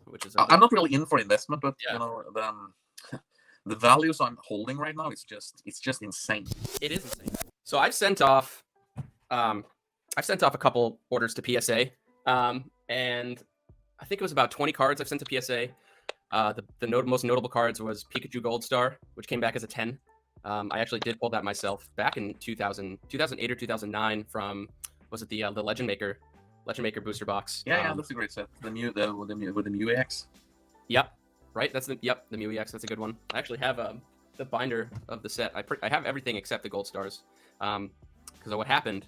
which is I'm not really in for investment, but Yeah. you know, the values I'm holding right now, it's just insane. It is insane. So I've sent off a couple orders to PSA, and I think it was about 20 cards I've sent to PSA. The most notable cards was Pikachu Gold Star, which came back as a 10. I actually did pull that myself back in 2008 or 2009 from, was it the Legend Maker booster box? Yeah, that's a great set. The with the Mew EX. Yep, right. That's the Mew EX. That's a good one. I actually have the binder of the set. I have everything except the Gold Stars. Because what happened,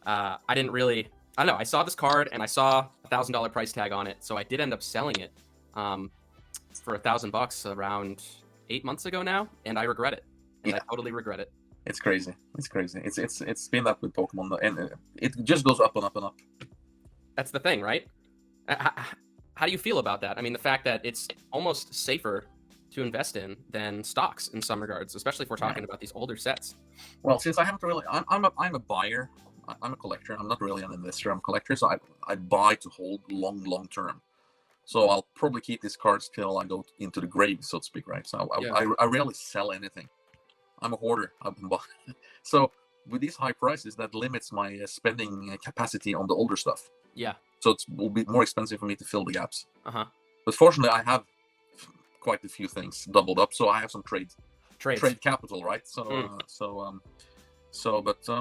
I don't know. I saw this card and I saw $1,000 price tag on it, so I did end up selling it for $1,000 around 8 months ago now, and I regret it. And I totally regret it. It's crazy. It's been that with Pokemon, and it just goes up and up and up. That's the thing, right? How do you feel about that? I mean, the fact that it's almost safer to invest in than stocks in some regards, especially if we're talking about these older sets. Well, since I haven't really, I'm a buyer. I'm a collector. I'm not really an investor. I'm a collector, so I buy to hold long term. So I'll probably keep these cards till I go into the grave, so to speak, right? So I rarely sell anything. I'm a hoarder. So with these high prices, that limits my spending capacity on the older stuff. Yeah. So it will be more expensive for me to fill the gaps. But fortunately, I have quite a few things doubled up, so I have some trade capital, right?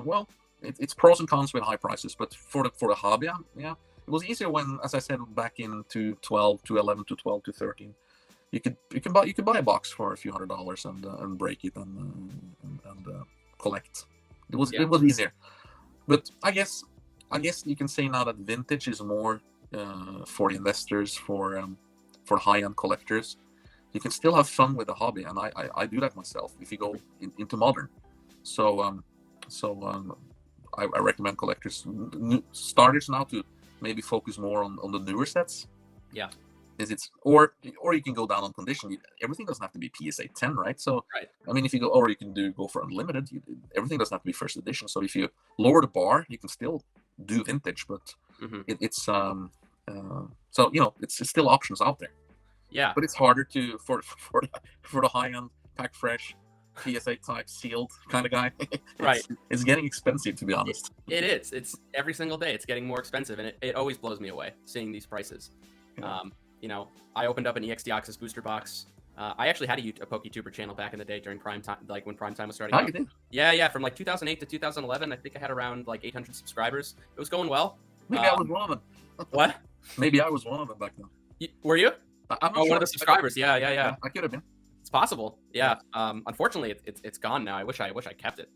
Well, it's pros and cons with high prices, but for the hobby, yeah, it was easier when, as I said, back in 2012, 2011, 2012, 2013, you could buy a box for a few $100s and break it and collect. It was easier, but I guess you can say now that vintage is more for investors, for high-end collectors. You can still have fun with the hobby, and I do that myself if you go into modern. So I recommend collectors, starters now, to maybe focus more on the newer sets. Yeah. Or you can go down on condition. Everything doesn't have to be PSA 10, right? So right. I mean, if you go for unlimited. Everything doesn't have to be first edition. So if you lower the bar, you can still do vintage, but it's so it's still options out there. Yeah. But it's harder for the high end pack fresh PSA type sealed kind of guy. Right. It's getting expensive, to be honest. It is. It's every single day. It's getting more expensive, and it always blows me away seeing these prices. Yeah. I opened up an EX Deoxys booster box. I actually had a PokeTuber channel back in the day during Prime Time, like when Prime Time was starting out. You did? Yeah, from like 2008 to 2011. I think I had around like 800 subscribers. It was going well. Maybe I was one of them. What? Maybe I was one of them back then. Were you? I'm not sure. One of the subscribers. Yeah. I could have been. It's possible. Yeah. Unfortunately, it's gone now. I wish I kept it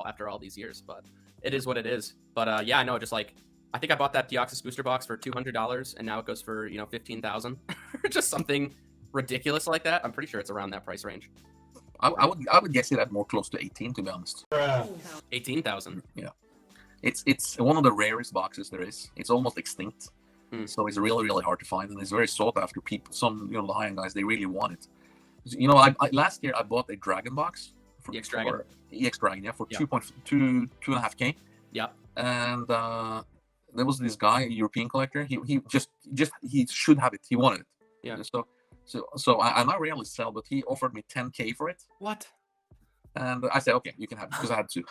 after all these years, but it is what it is. But yeah, I know. Just like, I think I bought that Deoxys booster box for $200, and now it goes for $15,000, just something ridiculous like that. I'm pretty sure it's around that price range. I would guess it at more close to 18, to be honest. 18,000. Yeah, it's one of the rarest boxes there is. It's almost extinct, so it's really hard to find, and it's very sought after. People, some the high-end guys, they really want it. Last year I bought a Dragon box for EX Dragon, for 2.5K. Yeah, and there was this guy, a European collector. He should have it. He wanted it. Yeah. So I rarely sell, but he offered me 10K for it. What? And I said, okay, you can have it, because I had to.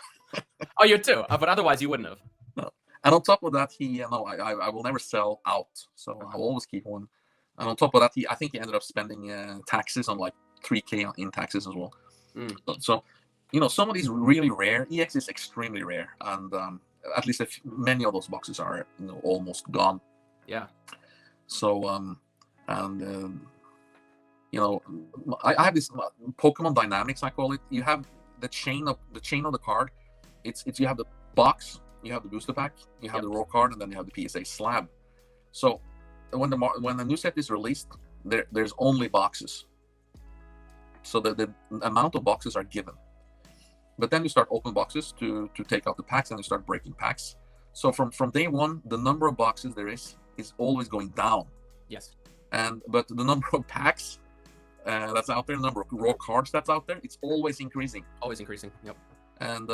Oh, you too? But otherwise you wouldn't have. No. And on top of that, I will never sell out, so I'll always keep one. And on top of that, I think he ended up spending taxes on like 3K in taxes as well. So some of these really rare. EX is extremely rare, and at least many of those boxes are almost gone. Yeah. So I have this Pokemon Dynamics, I call it. You have the chain of the card. It's you have the box, you have the booster pack, you have the raw card, and then you have the PSA slab. So when the new set is released, there's only boxes. So the amount of boxes are given. But then you start open boxes to take out the packs, and you start breaking packs. So from day one, the number of boxes there is always going down. Yes. But the number of packs that's out there, the number of raw cards that's out there, it's always increasing. Always increasing. Yep. And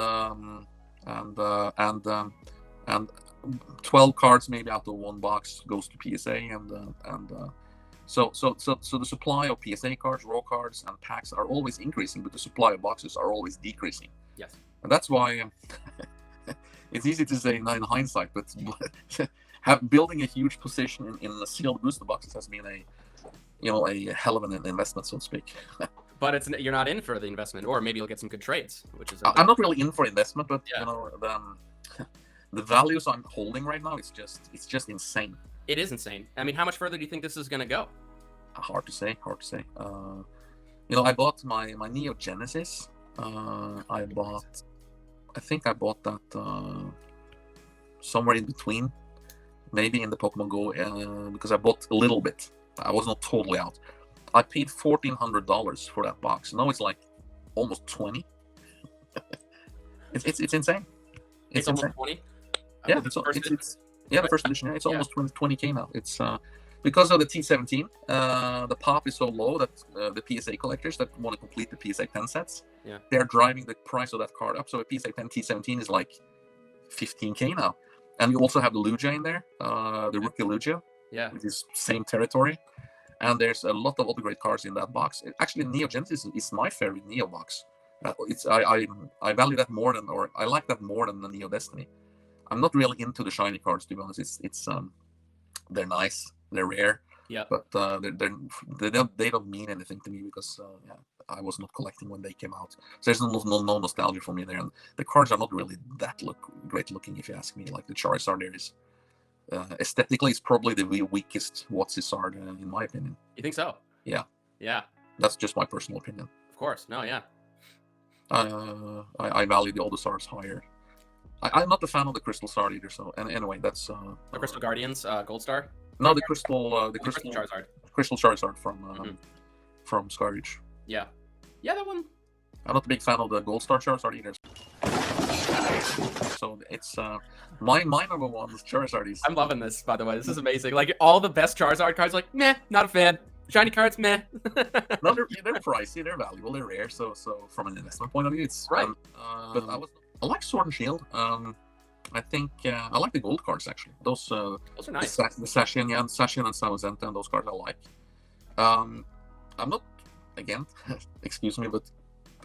12 cards maybe out of one box goes to PSA, and So the supply of PSA cards, raw cards, and packs are always increasing, but the supply of boxes are always decreasing. Yes. And that's why it's easy to say now in hindsight, but building a huge position in the sealed booster boxes has been a hell of an investment, so to speak. But you're not in for the investment, or maybe you'll get some good trades, which is. I'm not really in for investment, but Yeah. the values I'm holding right now, it's just insane. It is insane. I mean, how much further do you think this is going to go? Hard to say. I bought my Neo Genesis. I think I bought that somewhere in between, maybe in the Pokemon Go, because I bought a little bit. I was not totally out. I paid $1,400 for that box. Now it's like almost 20. It's insane. It's almost 20. Yeah, the first edition. Yeah, it's almost 20K now. It's because of the T17. The pop is so low that the PSA collectors that want to complete the PSA 10 sets, they're driving the price of that card up. So a PSA 10 T17 is like 15K now, and you also have the Lugia in there, the rookie Lugia, which is same territory. And there's a lot of upgrade cards in that box. Actually, Neo Genesis is my favorite Neo box. I value that more than, or I like that more than the Neo Destiny. I'm not really into the shiny cards, to be honest. They're nice, they're rare, but they don't mean anything to me because I was not collecting when they came out. So there's no nostalgia for me there, and the cards are not really that great looking, if you ask me. Like the Charizard there is. Aesthetically, it's probably the weakest Watsizard, in my opinion. You think so? Yeah. Yeah. That's just my personal opinion. Of course. No, yeah. I value the older Sards higher. I'm not a fan of the Crystal Sard either. So, and anyway, that's the Crystal Guardians, Gold Star. No, the Crystal Charizard. Crystal Charizard from Skyreach. Yeah. Yeah, that one. I'm not a big fan of the Gold Star Charizard either. So it's my number one is Charizard. I'm loving this, by the way. This is amazing. Like all the best Charizard cards, like meh, not a fan. Shiny cards, meh. No, they're pricey, they're valuable, they're rare. So from an investment point of view, it's right. But I like Sword and Shield. I think I like the gold cards actually. Those are nice. The Sashin and Samazenta, and those cards I like. I'm not, again, excuse me, but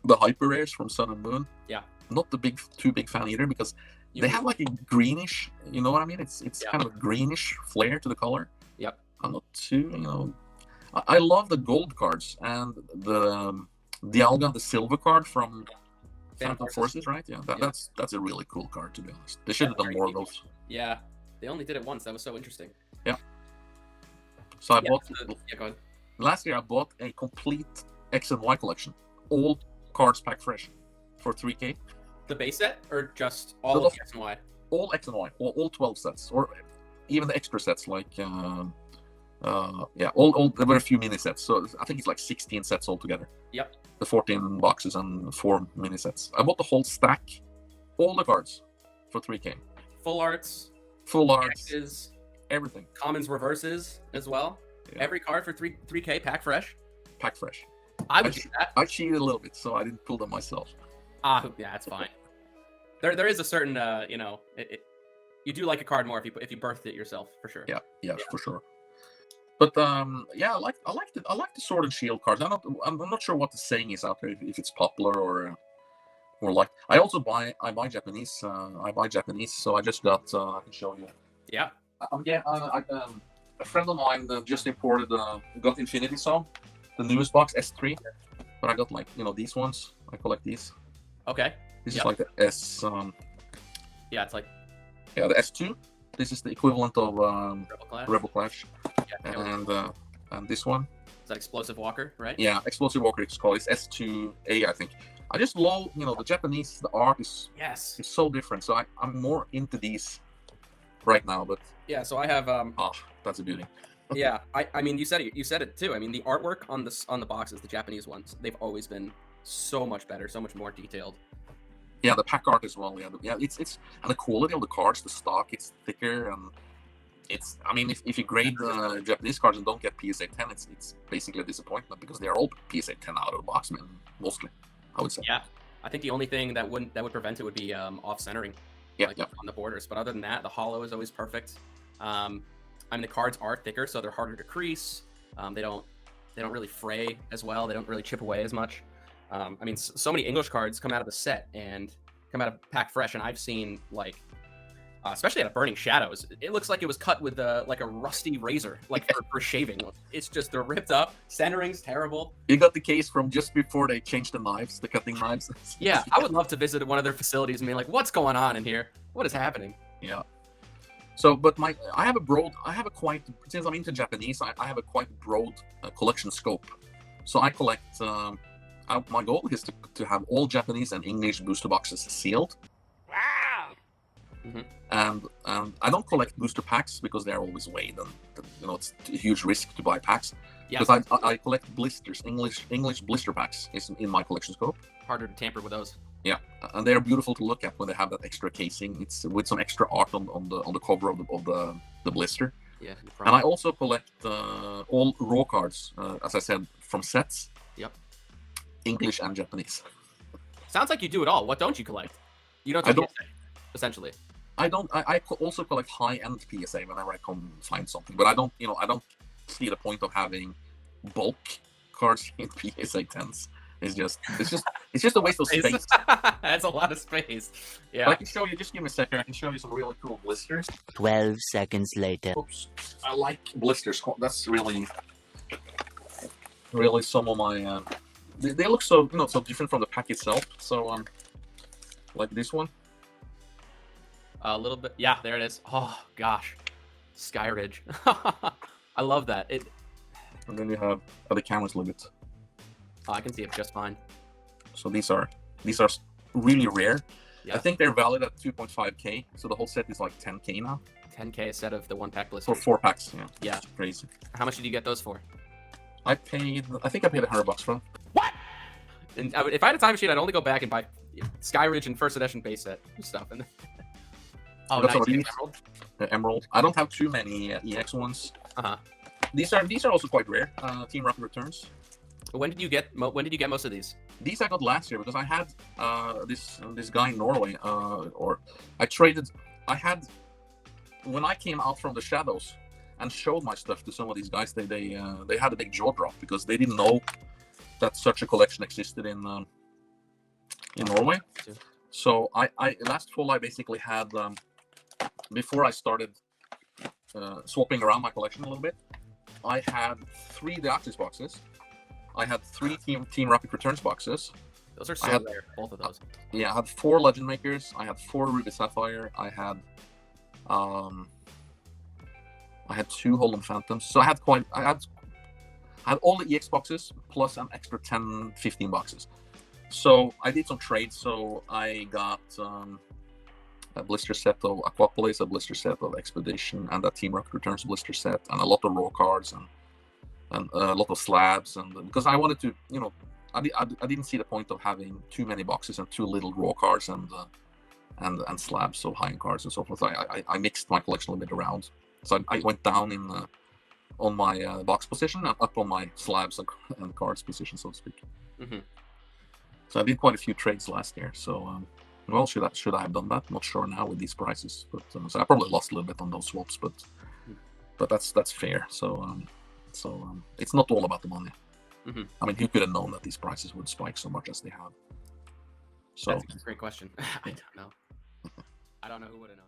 the hyper rares from Sun and Moon. Yeah. Not too big fan either, because they have like a greenish, you know what I mean? It's kind of a greenish flair to the color. Yep. I'm not too, I love the gold cards and the Dialga, the silver card from Phantom Forces, right? Yeah, that's a really cool card, to be honest. They should have done more of those. Yeah, they only did it once. That was so interesting. Yeah. So I bought. Go ahead. Last year I bought a complete X and Y collection, all cards packed fresh, for 3K. The base set, or just all of X and Y? All X and Y, all 12 sets, or even the extra sets, like all there were a few mini sets, so I think it's like 16 sets altogether. Yep. The 14 boxes and 4 mini sets. I bought the whole stack, all the cards, for 3K. Full arts, X's, everything. Commons, reverses as well. Yeah. Every card for 3K, pack fresh. Pack fresh. I would do that. I cheated a little bit, so I didn't pull them myself. Yeah, that's fine. There is a certain, you do like a card more if you birthed it yourself, for sure. Yeah, for sure. But I like the Sword and Shield cards. I'm not sure what the saying is out there, if it's popular or like. I buy Japanese. I buy Japanese, so I just got. I can show you. Yeah. A friend of mine just imported. Got Infinity Zone, the newest box S3, but I got these ones. I collect these. Okay. This is like the S. Yeah, it's like. Yeah, the S2. This is the equivalent of Rebel Clash. Yeah, and this one. Is that Explosive Walker, right? Yeah, Explosive Walker. It's called. It's S2A, I think. I just love, the Japanese. The art is so different. So I'm more into these right now. But yeah, so I have. That's a beauty. Yeah, I mean, you said it too. I mean, the artwork on the boxes, the Japanese ones, they've always been so much better, so much more detailed. Yeah, the pack art as well. Yeah, it's and the quality of the cards, the stock, it's thicker, and it's. I mean, if you grade the Japanese cards and don't get PSA 10, it's basically a disappointment, because they are all PSA 10 out of the box, mostly, I would say. Yeah, I think the only thing that would prevent it would be off centering. Yeah, on the borders. But other than that, the holo is always perfect. I mean, the cards are thicker, so they're harder to crease. They don't really fray as well. They don't really chip away as much. I mean, so many English cards come out of the set and come out of pack fresh, and I've seen like, especially out of Burning Shadows, it looks like it was cut with like a rusty razor, like for shaving. It's just they're ripped up. Centering's terrible. You got the case from just before they changed the knives, the cutting knives. Yeah, I would love to visit one of their facilities and be like, what's going on in here? What is happening? Yeah. So, but since I'm into Japanese, I have a quite broad collection scope. So I collect, my goal is to have all Japanese and English booster boxes sealed. Wow. Mm-hmm. And I don't collect booster packs because they're always weighed, and it's a huge risk to buy packs. Because I collect blisters, English blister packs is in my collection scope. Harder to tamper with those. Yeah, and they're beautiful to look at when they have that extra casing. It's with some extra art on the cover of the blister. Yeah. And I also collect all raw cards, as I said, from sets. Yep. English and Japanese. Sounds like you do it all. What don't you collect? You don't. Essentially. I don't. I also collect high-end PSA whenever I can find something, but I don't. I don't see the point of having bulk cards in PSA 10s. It's just a waste of space. That's a lot of space. Yeah. But I can show you. Just give me a second. I can show you some really cool blisters. 12 seconds later. Oops. I like blisters. That's really some of my. They look so so different from the pack itself. So like this one. A little bit. Yeah, there it is. Oh gosh, Skyridge. I love that. And then you have the cameras limit. Oh, I can see it just fine. So these are really rare. Yeah. I think they're valid at 2.5k. So the whole set is like 10k now. 10k a set of the 1-pack blister. For 4 packs. Yeah. Yeah. It's crazy. How much did you get those for? I think I paid $100 for them. What? And if I had a time machine, I'd only go back and buy Skyridge and first edition base set stuff. And oh, nice. Emerald. Emerald. I don't have too many EX ones. These are also quite rare. Team Rocket returns. When did you get most of these? These I got last year because I had this guy in Norway, or I traded. I had when I came out from the shadows and showed my stuff to some of these guys. They had a big jaw drop because they didn't know that such a collection existed in Norway. So I last fall I basically had before I started swapping around my collection a little bit. I had 3 Deoxys boxes. I had 3 Team Rocket Returns boxes. Those are so rare, both of those. Yeah, I had 4 Legend Makers. I had 4 Ruby Sapphire. I had 2 Holden Phantoms. So I had all the EX boxes plus an extra 10, 15 boxes. So I did some trades. So I got a blister set of Aquapolis, a blister set of Expedition, and a Team Rocket Returns blister set, and a lot of raw cards and a lot of slabs. And because I wanted to, I didn't see the point of having too many boxes and too little raw cards and slabs of high-end cards and so forth. I mixed my collection a little bit around. So I went down on my box position and up on my slabs and cards position, so to speak. Mm-hmm. So I did quite a few trades last year. So well, should I have done that? Not sure now with these prices, but so I probably lost a little bit on those swaps, but that's fair. So it's not all about the money. Mm-hmm. I mean, who could have known that these prices would spike so much as they have? So that's a great question. I don't know. I don't know who would have known.